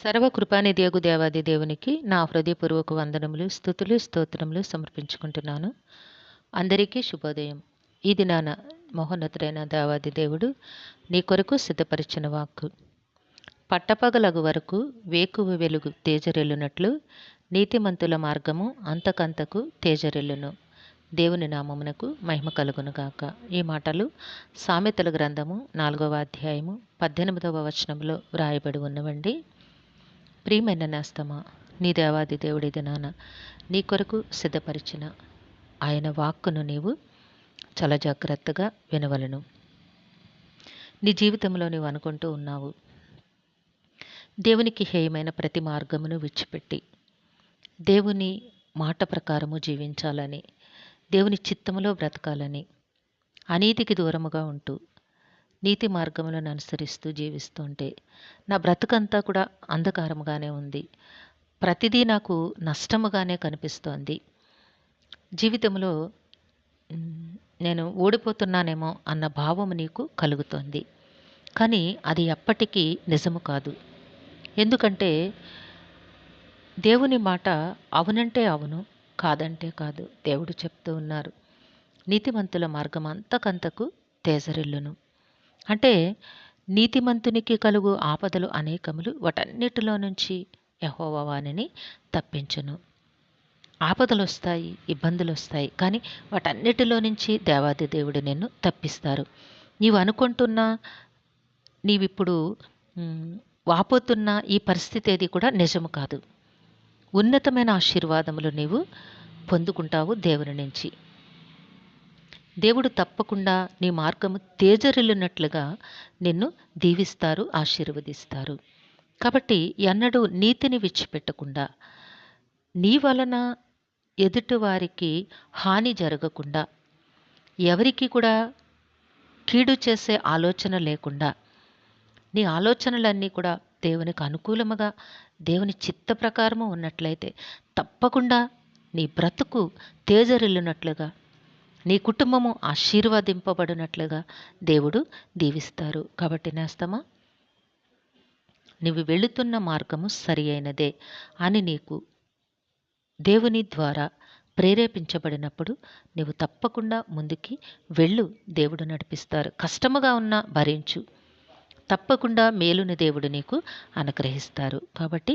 సర్వకృపానిధియగు దేవాది దేవునికి నా హృదయపూర్వక వందనములు, స్తుతులు, స్తోత్రములు సమర్పించుకుంటున్నాను. అందరికీ శుభోదయం. ఈ దినాన మహోన్నతుడైన దేవాది దేవుడు నీ కొరకు సిద్ధపరిచిన వాక్కు. పట్టపగలగు వరకు వేకువ వెలుగు తేజరెల్లునట్లు నీతిమంతుల మార్గము అంతకంతకు తేజరెల్లును. దేవుని నామమునకు మహిమ కలుగునుగాక. ఈ మాటలు సామెతల గ్రంథము 4వ అధ్యాయము 18వ వచనంలో వ్రాయబడి ఉన్నవండి. ప్రియమైన నేస్తమా, నీ దేవాది దేవుడి దినాన నీ కొరకు సిద్ధపరిచిన ఆయన వాక్కును నీవు చాలా జాగ్రత్తగా వినవలను. నీ జీవితంలో నీవు అనుకుంటూ ఉన్నావు, దేవునికి హేయమైన ప్రతి మార్గమును విడిచిపెట్టి దేవుని మాట ప్రకారము జీవించాలని, దేవుని చిత్తములో బ్రతకాలని, అనీతికి దూరముగా ఉంటూ నీతి మార్గములను అనుసరిస్తూ జీవిస్తుంటే నా బ్రతుకంతా కూడా అంధకారముగానే ఉంది, ప్రతిదీ నాకు నష్టముగానే కనిపిస్తోంది, జీవితంలో నేను ఓడిపోతున్నానేమో అన్న భావము నీకు కలుగుతోంది. కానీ అది ఎప్పటికీ నిజము కాదు. ఎందుకంటే దేవుని మాట అవునంటే అవును, కాదంటే కాదు. దేవుడు చెప్తూ ఉన్నారు, నీతిమంతుల మార్గం అంతకంతకు తేజరిల్లును. అంటే నీతిమంతునికి కలుగు ఆపదలు అనేకములు, వాటన్నిటిలో నుంచి యెహోవా వానిని తప్పించును. ఆపదలు వస్తాయి, ఇబ్బందులు వస్తాయి, కానీ వాటన్నిటిలో నుంచి దేవాది దేవుడు నిన్ను తప్పిస్తారు. నీవు అనుకుంటున్నా, నీవిప్పుడు వాపోతున్న ఈ పరిస్థితి ఏది కూడా నిజము కాదు. ఉన్నతమైన ఆశీర్వాదములు నీవు పొందుకుంటావు దేవుని నుంచి. దేవుడు తప్పకుండా నీ మార్గము తేజరిల్లునట్లుగా నిన్ను దీవిస్తారు, ఆశీర్వదిస్తారు. కాబట్టి ఎన్నడూ నీతిని విడిచిపెట్టకుండా, నీ వలన ఎదుటివారికి హాని జరగకుండా, ఎవరికి కూడా కీడు చేసే ఆలోచన లేకుండా, నీ ఆలోచనలన్నీ కూడా దేవునికి అనుకూలముగా, దేవుని చిత్త ప్రకారము ఉన్నట్లయితే తప్పకుండా నీ బ్రతుకు తేజరిల్లునట్లుగా, నీ కుటుంబము ఆశీర్వదింపబడినట్లుగా దేవుడు దీవిస్తారు. కాబట్టి నేస్తమా, నీవు వెళుతున్న మార్గము సరి అయినదే అని నీకు దేవుని ద్వారా ప్రేరేపించబడినప్పుడు నీవు తప్పకుండా ముందుకి వెళ్ళు, దేవుడు నడిపిస్తారు. కష్టముగా ఉన్నా భరించు, తప్పకుండా మేలుని దేవుడు నీకు అనుగ్రహిస్తారు. కాబట్టి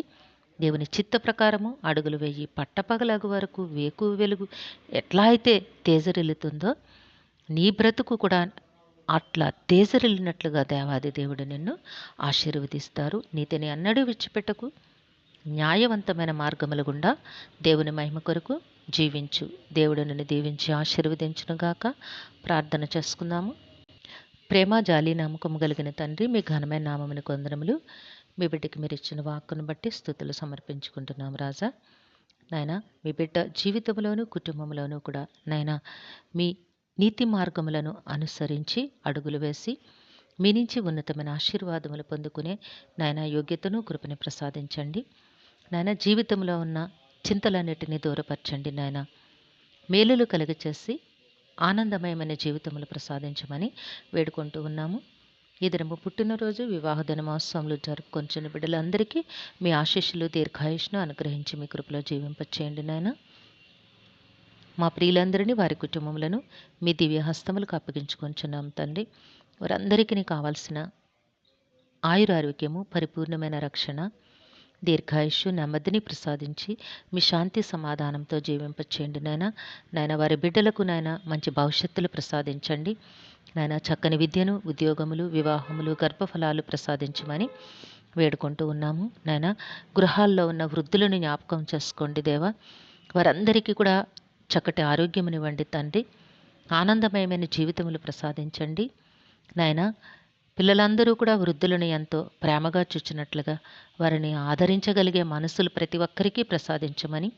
దేవుని చిత్త ప్రకారము అడుగులు వేయి. పట్టపగలగు వరకు వేకువ వెలుగు ఎట్లా అయితే తేజరిల్లుతుందో నీ బ్రతుకు కూడా అట్లా తేజరిల్లినట్లుగా దేవాది దేవుడు నిన్ను ఆశీర్వదిస్తారు. నీతిని అన్నడూ విడిచిపెట్టకు, న్యాయవంతమైన మార్గముల గుండా దేవుని మహిమ కొరకు జీవించు. దేవుడు నిన్ను దీవించి ఆశీర్వదించునుగాక. ప్రార్థన చేసుకుందాము. ప్రేమ జాలి నమ్మకము కలిగిన తండ్రి, మీ ఘనమైన నామముని కొందరములు. మీ బిడ్డకి మీరు ఇచ్చిన వాక్కును బట్టి స్తుతులు సమర్పించుకుంటున్నాం రాజా. నాయన, మీ బిడ్డ జీవితంలోనూ కుటుంబంలోనూ కూడా నాయన మీ నీతి మార్గములను అనుసరించి అడుగులు వేసి మీ నుంచి ఉన్నతమైన ఆశీర్వాదములు పొందుకునే నాయన యోగ్యతను కృపని ప్రసాదించండి. నాయన, జీవితంలో ఉన్న చింతలన్నిటినీ దూరపరచండి. నాయన, మేలులు కలుగచేసి ఆనందమయమైన జీవితములు ప్రసాదించమని వేడుకుంటూ ఉన్నాము. ఈ దినము పుట్టినరోజు, వివాహ దినమోత్సవములు జరుపుకొంచున్న బిడ్డలందరికీ మీ ఆశీస్సులు, దీర్ఘాయుష్ను అనుగ్రహించి మీ కృపలో జీవింపచేయండి నాయన. మా ప్రియులందరినీ, వారి కుటుంబములను మీ దివ్య హస్తములకు అప్పగించుకొంచున్నాం తండ్రి. వారందరికీ కావాల్సిన ఆయురారోగ్యము, పరిపూర్ణమైన రక్షణ, దీర్ఘాయుష్షు, నెమ్మదిని ప్రసాదించి మీ శాంతి సమాధానంతో జీవింపచేయండి నాయన. నాయన, వారి బిడ్డలకు నాయన మంచి భవిష్యత్తులు ప్రసాదించండి నాయన. చక్కని విద్యను, ఉద్యోగములు, వివాహములు, గర్భఫలాలు ప్రసాదించమని వేడుకుంటూ ఉన్నాము నాయన. గృహాల్లో ఉన్న వృద్ధులను జ్ఞాపకం చేసుకోండి దేవా. వారందరికీ కూడా చక్కటి ఆరోగ్యమునివ్వండి తండ్రి. ఆనందమయమైన జీవితములు ప్రసాదించండి నాయన. పిల్లలందరూ కూడా వృద్ధులను ఎంతో ప్రేమగా చూచినట్లుగా వారిని ఆదరించగలిగే మనసులు ప్రతి ఒక్కరికి ప్రసాదించమని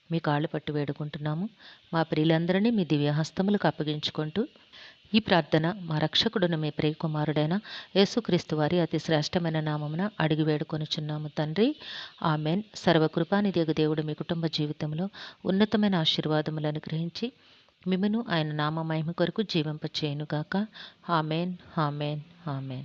మీ కాళ్ళు పట్టు వేడుకుంటున్నాము. మా ప్రియులందరినీ మీ దివ్యహస్తములకు అప్పగించుకుంటూ ఈ ప్రార్థన మా రక్షకుడును మీ ప్రియకుమారుడైన యేసుక్రీస్తు వారి అతి శ్రేష్టమైన నామమున అడిగి వేడుకొనుచున్నాము తండ్రి. ఆమెన్. సర్వకృపానిధియగు దేవుడు మీ కుటుంబ జీవితంలో ఉన్నతమైన ఆశీర్వాదములను అనుగ్రహించి మిమ్మును ఆయన నామ మహిమ కొరకు జీవింపచేయునుగాక. Amen, amen, amen.